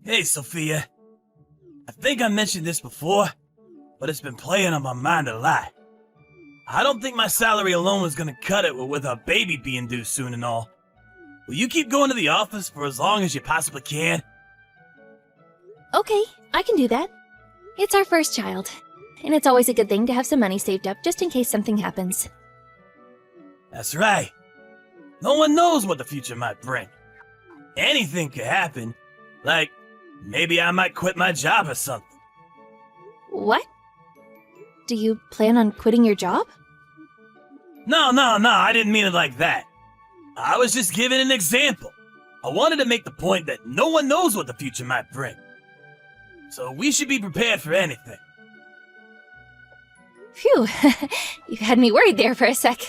Hey, Sophia. I think I mentioned this before, but it's been playing on my mind a lot. I don't think my salary alone is gonna cut it with a baby being due soon and all. Will you keep going to the office for as long as you possibly can? Okay, I can do that. It's our first child, and it's always a good thing to have some money saved up just in case something happens. That's right. No one knows what the future might bring. Anything could happen. Like, maybe I might quit my job or something. What? Do you plan on quitting your job? No, I didn't mean it like that. I was just giving an example. I wanted to make the point that no one knows what the future might bring. So we should be prepared for anything. Phew, you had me worried there for a sec.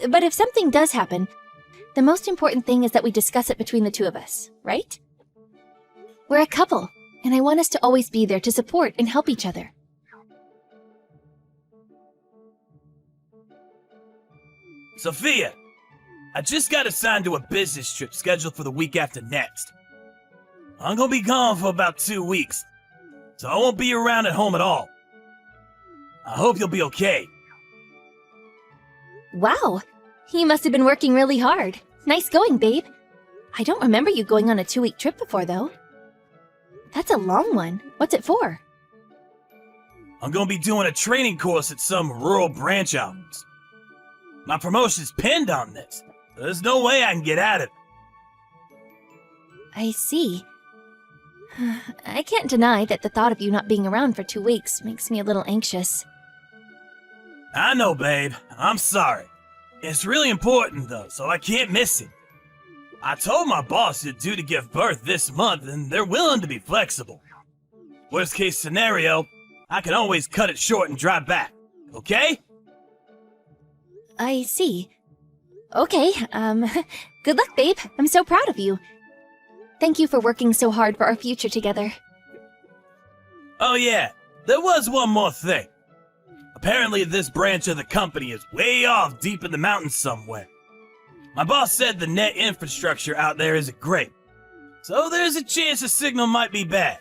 But if something does happen, the most important thing is that we discuss it between the two of us, right? We're a couple, and I want us to always be there to support and help each other. Sophia, I just got assigned to a business trip scheduled for the week after next. I'm gonna be gone for about 2 weeks, so I won't be around at home at all. I hope you'll be okay. Wow, you must have been working really hard. Nice going, babe. I don't remember you going on a 2-week trip before, though. That's a long one. What's it for? I'm gonna be doing a training course at some rural branch office. My promotion's pinned on this. There's no way I can get out of it. I see. I can't deny that the thought of you not being around for 2 weeks makes me a little anxious. I know, babe. I'm sorry. It's really important, though, so I can't miss it. I told my boss you're due to give birth this month, and they're willing to be flexible. Worst case scenario, I can always cut it short and drive back, okay? I see. Okay, good luck, babe. I'm so proud of you. Thank you for working so hard for our future together. Oh yeah, there was one more thing. Apparently this branch of the company is way off deep in the mountains somewhere. My boss said the net infrastructure out there isn't great, so there's a chance the signal might be bad.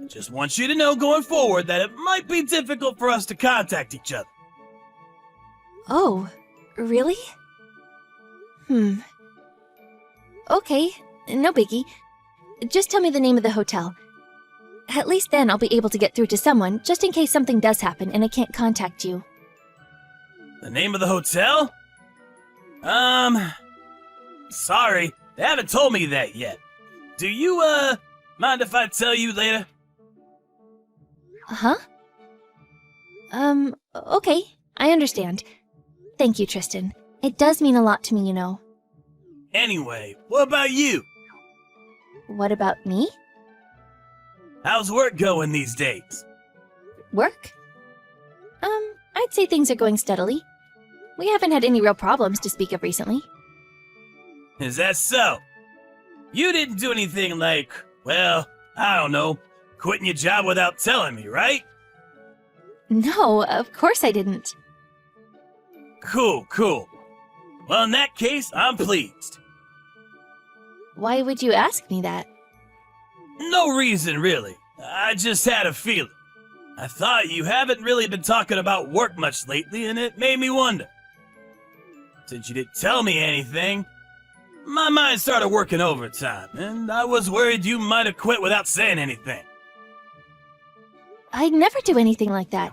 Just want you to know going forward that it might be difficult for us to contact each other. Oh, really? Okay, no biggie. Just tell me the name of the hotel. At least then I'll be able to get through to someone, just in case something does happen and I can't contact you. The name of the hotel? Sorry, they haven't told me that yet. Do you, mind if I tell you later? Huh? Okay, I understand. Thank you, Tristan. It does mean a lot to me, you know. Anyway, what about you? What about me? How's work going these days? Work? I'd say things are going steadily. We haven't had any real problems to speak of recently. Is that so? You didn't do anything like, well, I don't know, quitting your job without telling me, right? No, of course I didn't. Cool. Well, in that case, I'm pleased. Why would you ask me that? No reason, really. I just had a feeling. I thought you haven't really been talking about work much lately, and it made me wonder. Since you didn't tell me anything, my mind started working overtime, and I was worried you might have quit without saying anything. I'd never do anything like that.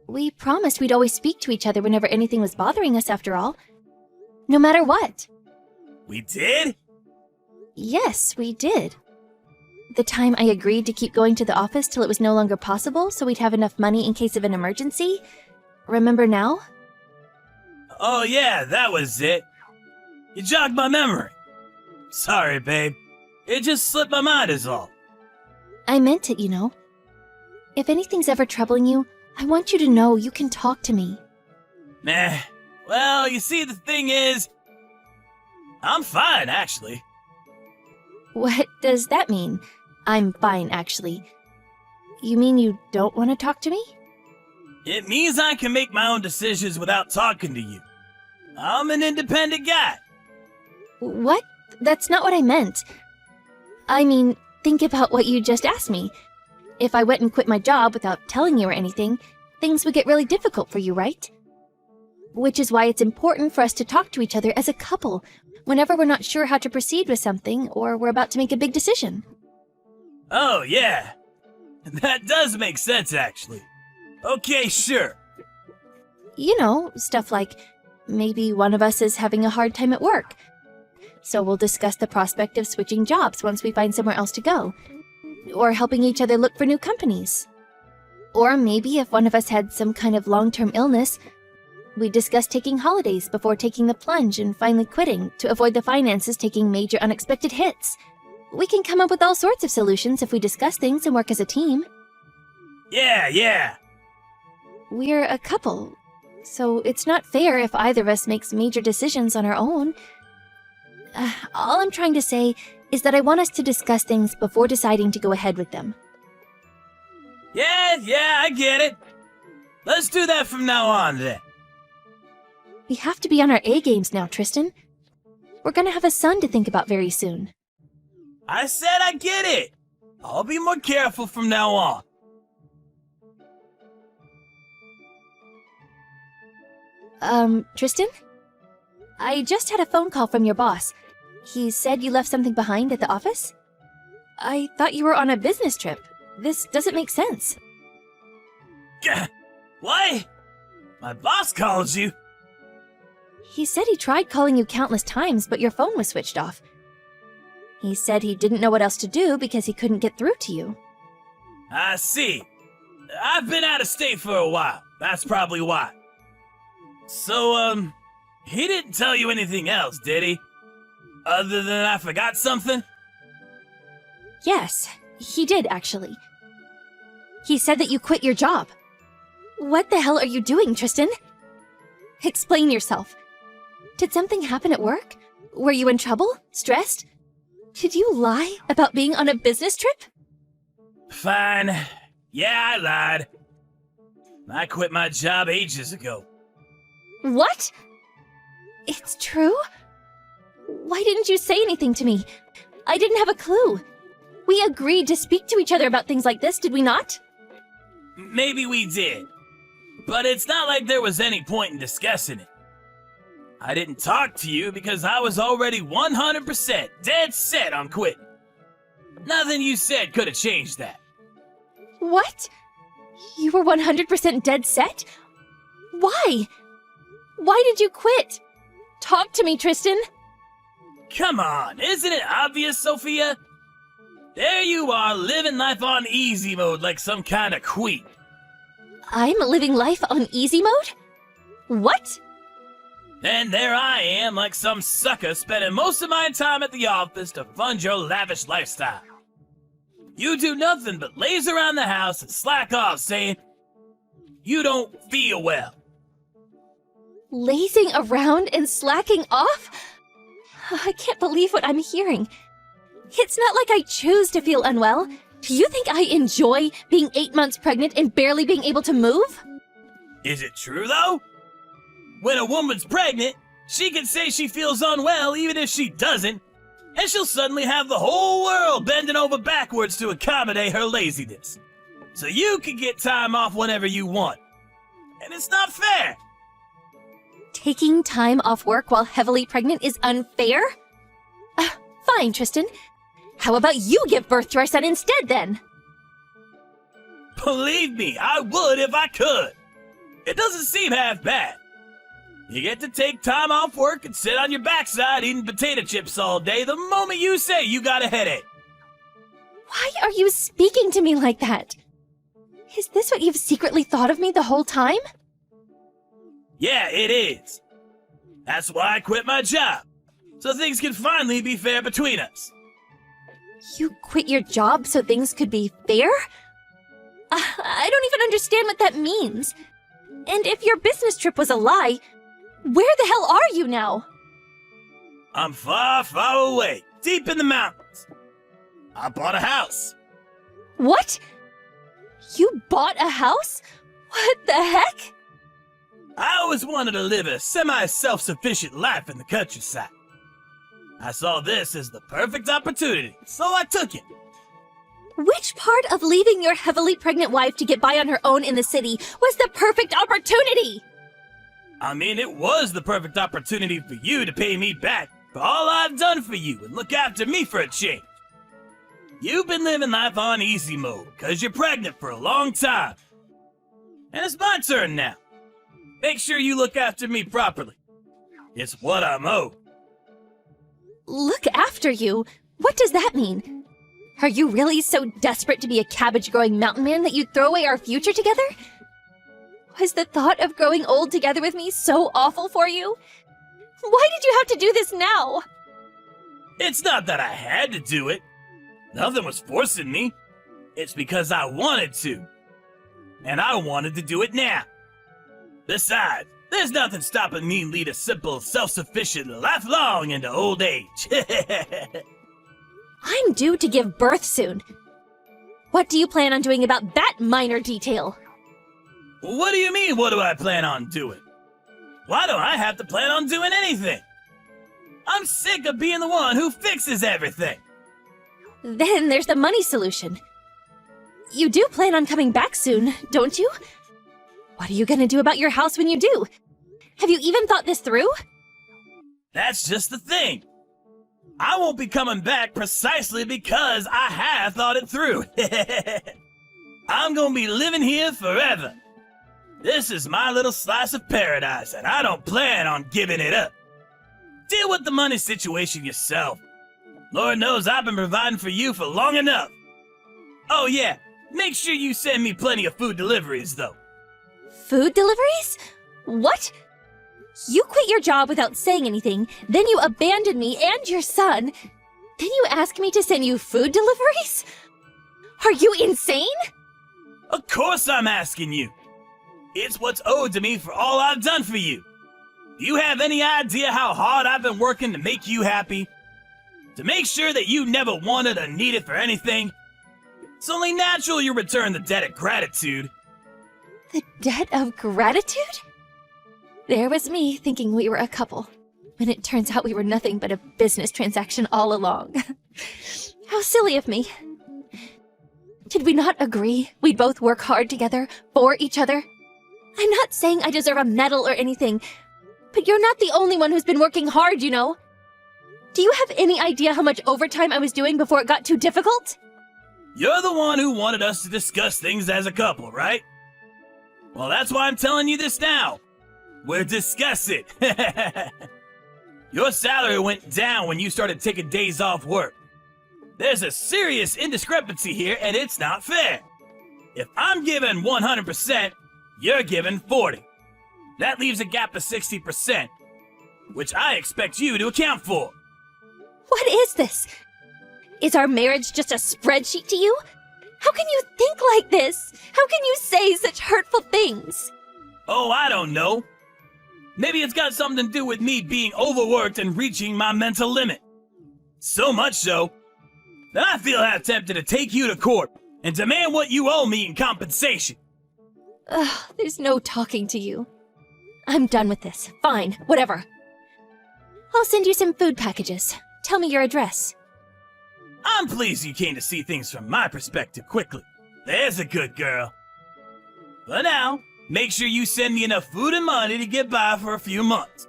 We promised we'd always speak to each other whenever anything was bothering us, after all. No matter what. We did? Yes, we did. The time I agreed to keep going to the office till it was no longer possible so we'd have enough money in case of an emergency. Remember now? Oh yeah, that was it. You jogged my memory. Sorry, babe. It just slipped my mind is all. I meant it, you know. If anything's ever troubling you, I want you to know you can talk to me. Meh. Well, you see, the thing is, I'm fine, actually. What does that mean? I'm fine, actually. You mean you don't want to talk to me? It means I can make my own decisions without talking to you. I'm an independent guy. What? That's not what I meant. I mean, think about what you just asked me. If I went and quit my job without telling you or anything, things would get really difficult for you, right? Which is why it's important for us to talk to each other as a couple whenever we're not sure how to proceed with something or we're about to make a big decision. Oh, yeah. That does make sense, actually. Okay, sure. You know, stuff like maybe one of us is having a hard time at work. So we'll discuss the prospect of switching jobs once we find somewhere else to go. Or helping each other look for new companies. Or maybe if one of us had some kind of long-term illness, we discuss taking holidays before taking the plunge and finally quitting to avoid the finances taking major unexpected hits. We can come up with all sorts of solutions if we discuss things and work as a team. Yeah. We're a couple, so it's not fair if either of us makes major decisions on our own. All I'm trying to say is that I want us to discuss things before deciding to go ahead with them. Yeah, I get it. Let's do that from now on, then. We have to be on our A-games now, Tristan. We're gonna have a son to think about very soon. I said I get it. I'll be more careful from now on. Tristan? I just had a phone call from your boss. He said you left something behind at the office? I thought you were on a business trip. This doesn't make sense. What? My boss calls you? He said he tried calling you countless times, but your phone was switched off. He said he didn't know what else to do because he couldn't get through to you. I see. I've been out of state for a while. That's probably why. So, he didn't tell you anything else, did he? Other than I forgot something? Yes, he did, actually. He said that you quit your job. What the hell are you doing, Tristan? Explain yourself. Did something happen at work? Were you in trouble? Stressed? Did you lie about being on a business trip? Fine. Yeah, I lied. I quit my job ages ago. What? It's true? Why didn't you say anything to me? I didn't have a clue. We agreed to speak to each other about things like this, did we not? Maybe we did. But it's not like there was any point in discussing it. I didn't talk to you because I was already 100% dead set on quitting. Nothing you said could have changed that. What? You were 100% dead set? Why? Why did you quit? Talk to me, Tristan. Come on, isn't it obvious, Sophia? There you are, living life on easy mode like some kind of queen. I'm living life on easy mode? What? And there I am, like some sucker, spending most of my time at the office to fund your lavish lifestyle. You do nothing but laze around the house and slack off, saying you don't feel well. Lazing around and slacking off? I can't believe what I'm hearing. It's not like I choose to feel unwell. Do you think I enjoy being 8 months pregnant and barely being able to move? Is it true, though? When a woman's pregnant, she can say she feels unwell even if she doesn't, and she'll suddenly have the whole world bending over backwards to accommodate her laziness. So you can get time off whenever you want. And it's not fair. Taking time off work while heavily pregnant is unfair? Fine, Tristan. How about you give birth to our son instead, then? Believe me, I would if I could. It doesn't seem half bad. You get to take time off work and sit on your backside eating potato chips all day the moment you say you got a headache. Why are you speaking to me like that? Is this what you've secretly thought of me the whole time? Yeah, it is. That's why I quit my job, so things can finally be fair between us. You quit your job so things could be fair? I don't even understand what that means. And if your business trip was a lie, where the hell are you now? I'm far, far away, deep in the mountains. I bought a house. What? You bought a house? What the heck? I always wanted to live a semi-self-sufficient life in the countryside. I saw this as the perfect opportunity, so I took it. Which part of leaving your heavily pregnant wife to get by on her own in the city was the perfect opportunity? I mean, it was the perfect opportunity for you to pay me back for all I've done for you and look after me for a change. You've been living life on easy mode because you're pregnant for a long time. And it's my turn now. Make sure you look after me properly. It's what I'm owed. Look after you? What does that mean? Are you really so desperate to be a cabbage-growing mountain man that you'd throw away our future together? Was the thought of growing old together with me so awful for you? Why did you have to do this now? It's not that I had to do it. Nothing was forcing me. It's because I wanted to. And I wanted to do it now. Besides, there's nothing stopping me lead a simple, self-sufficient life long into old age. I'm due to give birth soon. What do you plan on doing about that minor detail? What do you mean, what do I plan on doing? Why don't I have to plan on doing anything? I'm sick of being the one who fixes everything. Then there's the money solution. You do plan on coming back soon, don't you? What are you gonna do about your house when you do? Have you even thought this through? That's just the thing. I won't be coming back precisely because I have thought it through. I'm gonna be living here forever. This is my little slice of paradise, and I don't plan on giving it up. Deal with the money situation yourself. Lord knows I've been providing for you for long enough. Oh yeah, make sure you send me plenty of food deliveries, though. Food deliveries? What? You quit your job without saying anything, then you abandoned me and your son. Then you ask me to send you food deliveries? Are you insane? Of course I'm asking you. It's what's owed to me for all I've done for you. Do you have any idea how hard I've been working to make you happy? To make sure that you never wanted or needed for anything? It's only natural you return the debt of gratitude. The debt of gratitude? There was me thinking we were a couple, when it turns out we were nothing but a business transaction all along. How silly of me. Did we not agree we'd both work hard together, for each other? I'm not saying I deserve a medal or anything, but you're not the only one who's been working hard, you know. Do you have any idea how much overtime I was doing before it got too difficult? You're the one who wanted us to discuss things as a couple, right? Well, that's why I'm telling you this now. We'll discuss it. Your salary went down when you started taking days off work. There's a serious indiscrepancy here, and it's not fair. If I'm given 100%, you're given 40. That leaves a gap of 60%, which I expect you to account for. What is this? Is our marriage just a spreadsheet to you? How can you think like this? How can you say such hurtful things? Oh, I don't know. Maybe it's got something to do with me being overworked and reaching my mental limit. So much so that I feel half tempted to take you to court and demand what you owe me in compensation. Ugh, there's no talking to you. I'm done with this. Fine, whatever. I'll send you some food packages. Tell me your address. I'm pleased you came to see things from my perspective quickly. There's a good girl. But now, make sure you send me enough food and money to get by for a few months.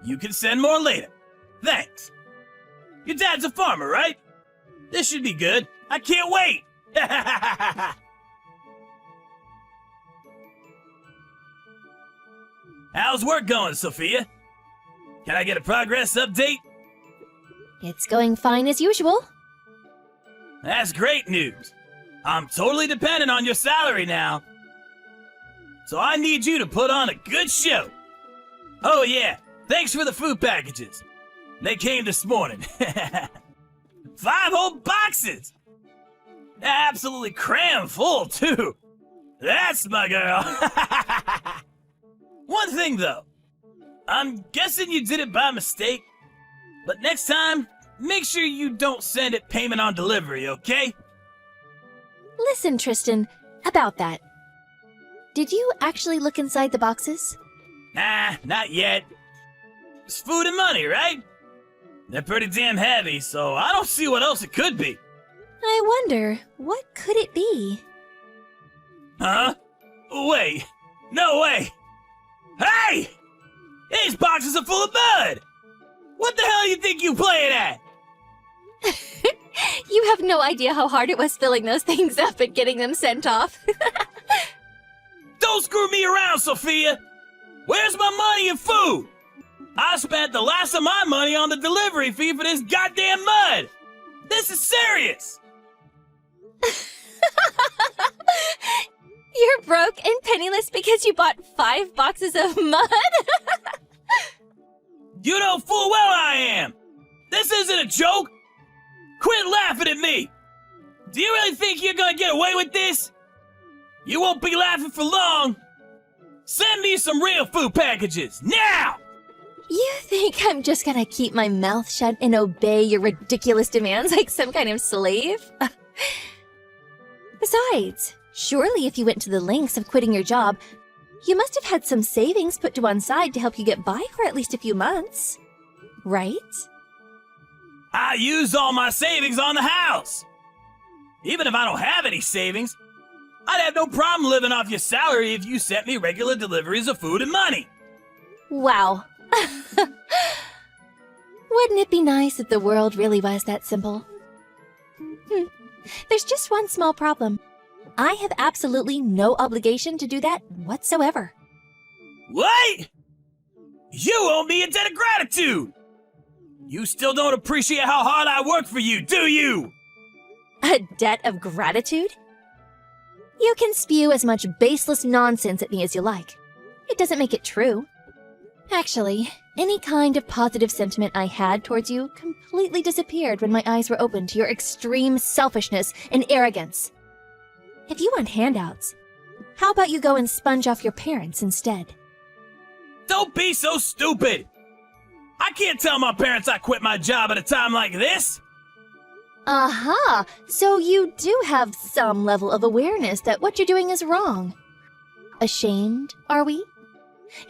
You can send more later. Thanks. Your dad's a farmer, right? This should be good. I can't wait! How's work going, Sophia? Can I get a progress update? It's going fine as usual. That's great news. I'm totally dependent on your salary now. So I need you to put on a good show. Oh yeah, thanks for the food packages. They came this morning. 5 whole boxes! They're absolutely crammed full, too. That's my girl. One thing, though. I'm guessing you did it by mistake. But next time, make sure you don't send it payment on delivery, okay? Listen, Tristan, about that. Did you actually look inside the boxes? Nah, not yet. It's food and money, right? They're pretty damn heavy, so I don't see what else it could be. I wonder, what could it be? Huh? Wait. No way. Hey! These boxes are full of mud! What the hell you think you playing at? You have no idea how hard it was filling those things up and getting them sent off. Don't screw me around, Sophia! Where's my money and food? I spent the last of my money on the delivery fee for this goddamn mud! This is serious! You're broke and penniless because you bought 5 boxes of mud? You know full well I am! This isn't a joke! Quit laughing at me! Do you really think you're gonna get away with this? You won't be laughing for long! Send me some real food packages, now! You think I'm just gonna keep my mouth shut and obey your ridiculous demands like some kind of slave? Besides, surely if you went to the lengths of quitting your job, you must have had some savings put to one side to help you get by for at least a few months. Right? I used all my savings on the house! Even if I don't have any savings, I'd have no problem living off your salary if you sent me regular deliveries of food and money. Wow. Wouldn't it be nice if the world really was that simple? There's just one small problem. I have absolutely no obligation to do that whatsoever. What? You owe me a debt of gratitude! You still don't appreciate how hard I work for you, do you? A debt of gratitude? You can spew as much baseless nonsense at me as you like. It doesn't make it true. Actually, any kind of positive sentiment I had towards you completely disappeared when my eyes were opened to your extreme selfishness and arrogance. If you want handouts, how about you go and sponge off your parents instead? Don't be so stupid! I can't tell my parents I quit my job at a time like this! Aha! So you do have some level of awareness that what you're doing is wrong. Ashamed, are we?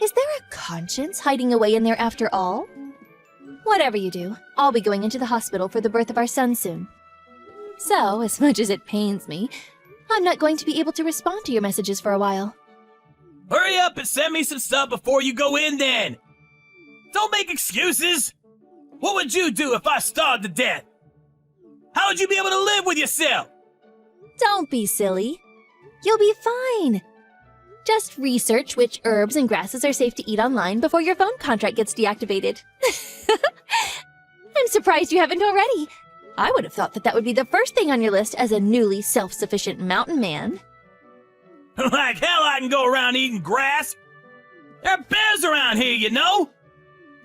Is there a conscience hiding away in there after all? Whatever you do, I'll be going into the hospital for the birth of our son soon. So, as much as it pains me, I'm not going to be able to respond to your messages for a while. Hurry up and send me some stuff before you go in then! Don't make excuses! What would you do if I starved to death? How would you be able to live with yourself? Don't be silly. You'll be fine. Just research which herbs and grasses are safe to eat online before your phone contract gets deactivated. I'm surprised you haven't already. I would have thought that would be the first thing on your list as a newly self-sufficient mountain man. Like hell I can go around eating grass. There are bears around here, you know?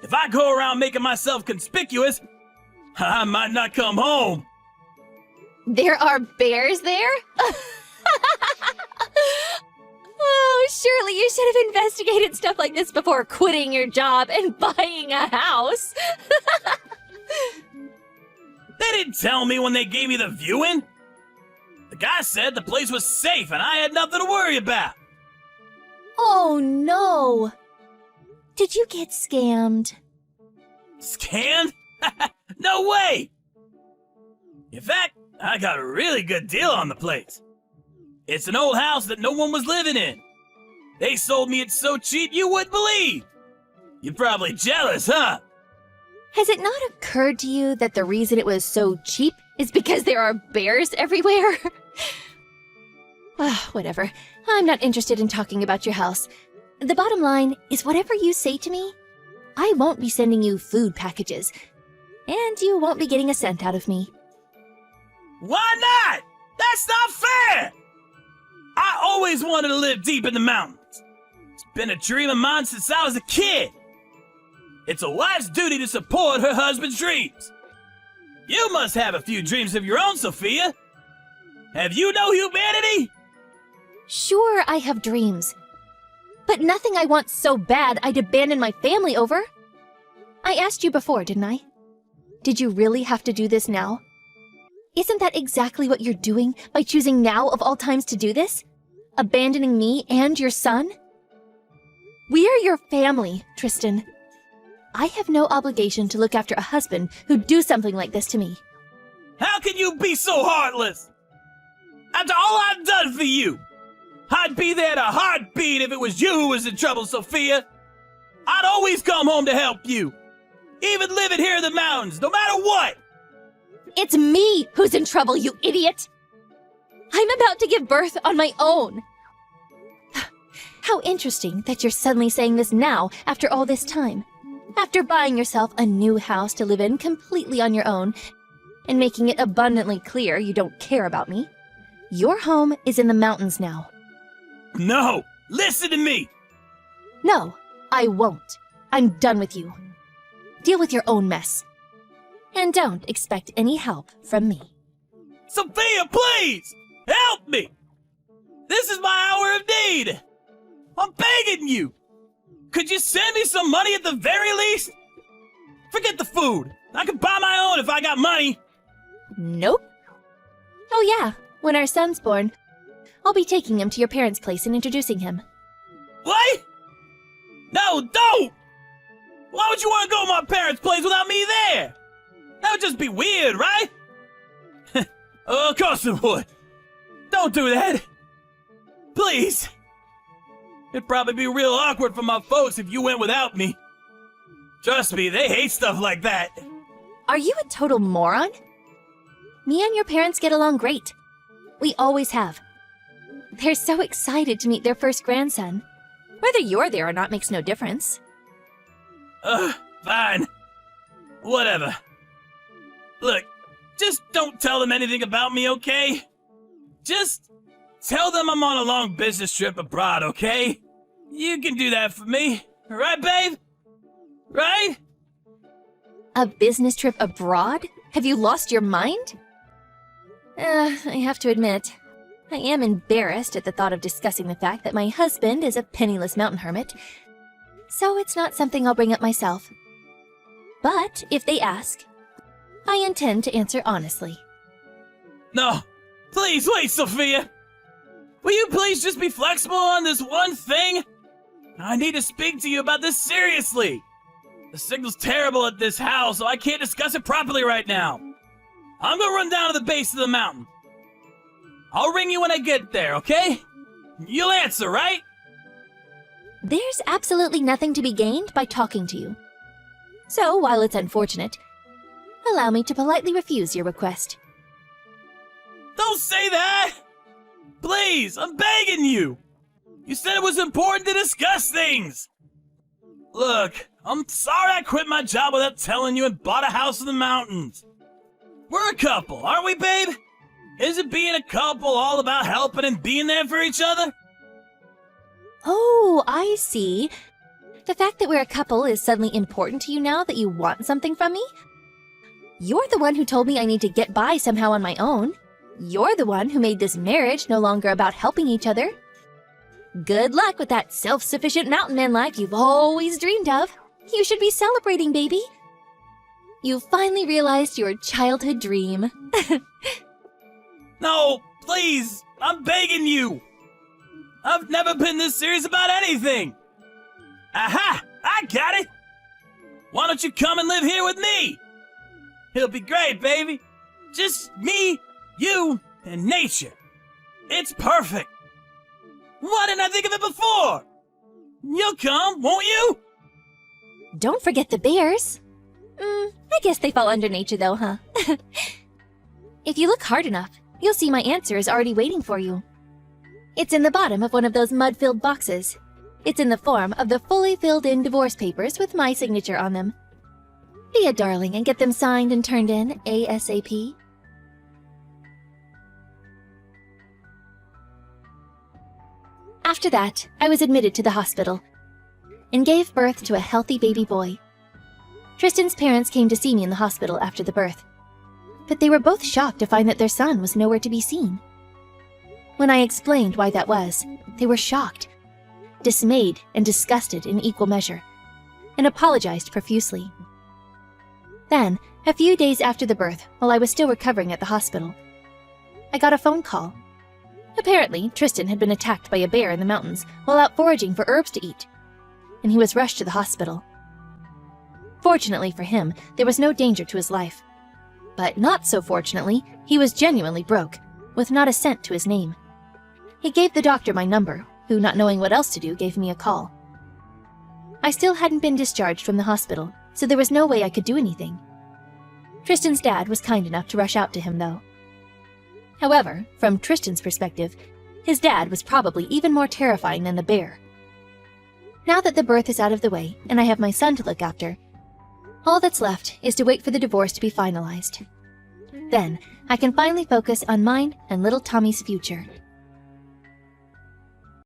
If I go around making myself conspicuous, I might not come home. There are bears there? Oh, surely you should have investigated stuff like this before quitting your job and buying a house. They didn't tell me when they gave me the viewing. The guy said the place was safe and I had nothing to worry about. Oh no. Did you get scammed? Scammed? No way! In fact, I got a really good deal on the place. It's an old house that no one was living in. They sold me it so cheap you wouldn't believe. You're probably jealous, huh? Has it not occurred to you that the reason it was so cheap is because there are bears everywhere? Whatever. I'm not interested in talking about your house. The bottom line is whatever you say to me, I won't be sending you food packages. And you won't be getting a cent out of me. Why not? That's not fair! I always wanted to live deep in the mountains. It's been a dream of mine since I was a kid. It's a wife's duty to support her husband's dreams. You must have a few dreams of your own, Sophia. Have you no humanity? Sure, I have dreams. But nothing I want so bad I'd abandon my family over. I asked you before, didn't I? Did you really have to do this now? Isn't that exactly what you're doing by choosing now of all times to do this? Abandoning me and your son? We're your family, Tristan. I have no obligation to look after a husband who'd do something like this to me. How can you be so heartless? After all I've done for you, I'd be there in a heartbeat if it was you who was in trouble, Sophia. I'd always come home to help you. Even living here in the mountains, no matter what. It's me who's in trouble, you idiot! I'm about to give birth on my own. How interesting that you're suddenly saying this now after all this time. After buying yourself a new house to live in completely on your own and making it abundantly clear you don't care about me. Your home is in the mountains now. No, listen to me. No, I won't. I'm done with you. Deal with your own mess. And don't expect any help from me. Sophia, please! Help me! This is my hour of need! I'm begging you! Could you send me some money at the very least? Forget the food. I could buy my own if I got money. Nope. Oh yeah, when our son's born, I'll be taking him to your parents' place and introducing him. What? No, don't! Why would you want to go to my parents' place without me there? That would just be weird, right? Of course it would. Don't do that. Please. It'd probably be real awkward for my folks if you went without me. Trust me, they hate stuff like that. Are you a total moron? Me and your parents get along great. We always have. They're so excited to meet their first grandson. Whether you're there or not makes no difference. Fine. Whatever. Look, just don't tell them anything about me, okay? Just tell them I'm on a long business trip abroad, okay? You can do that for me. Right, babe? Right? A business trip abroad? Have you lost your mind? I have to admit, I am embarrassed at the thought of discussing the fact that my husband is a penniless mountain hermit, so it's not something I'll bring up myself. But if they ask, I intend to answer honestly. No, please wait, Sophia. Will you please just be flexible on this one thing? I need to speak to you about this seriously. The signal's terrible at this house, so I can't discuss it properly right now. I'm gonna run down to the base of the mountain. I'll ring you when I get there, okay? You'll answer, right? There's absolutely nothing to be gained by talking to you. So, while it's unfortunate, allow me to politely refuse your request. Don't say that! Please, I'm begging you! You said it was important to discuss things! Look, I'm sorry I quit my job without telling you and bought a house in the mountains. We're a couple, aren't we, babe? Isn't being a couple all about helping and being there for each other? Oh, I see. The fact that we're a couple is suddenly important to you now that you want something from me? You're the one who told me I need to get by somehow on my own. You're the one who made this marriage no longer about helping each other. Good luck with that self-sufficient mountain man life you've always dreamed of. You should be celebrating, baby. You finally realized your childhood dream. No, please, I'm begging you. I've never been this serious about anything. Aha, I got it. Why don't you come and live here with me? It'll be great, baby. Just me, you, and nature. It's perfect. Why didn't I think of it before? You'll come, won't you? Don't forget the bears. I guess they fall under nature though, huh? If you look hard enough, you'll see my answer is already waiting for you. It's in the bottom of one of those mud-filled boxes. It's in the form of the fully filled-in divorce papers with my signature on them. Be a darling and get them signed and turned in ASAP. After that, I was admitted to the hospital and gave birth to a healthy baby boy. Tristan's parents came to see me in the hospital after the birth, but they were both shocked to find that their son was nowhere to be seen. When I explained why that was, they were shocked, dismayed and disgusted in equal measure, and apologized profusely. Then, a few days after the birth, while I was still recovering at the hospital, I got a phone call. Apparently, Tristan had been attacked by a bear in the mountains while out foraging for herbs to eat, and he was rushed to the hospital. Fortunately for him, there was no danger to his life. But not so fortunately, he was genuinely broke, with not a cent to his name. He gave the doctor my number, who, not knowing what else to do, gave me a call. I still hadn't been discharged from the hospital, so there was no way I could do anything. Tristan's dad was kind enough to rush out to him, though. However, from Tristan's perspective, his dad was probably even more terrifying than the bear. Now that the birth is out of the way, and I have my son to look after, all that's left is to wait for the divorce to be finalized. Then, I can finally focus on mine and little Tommy's future.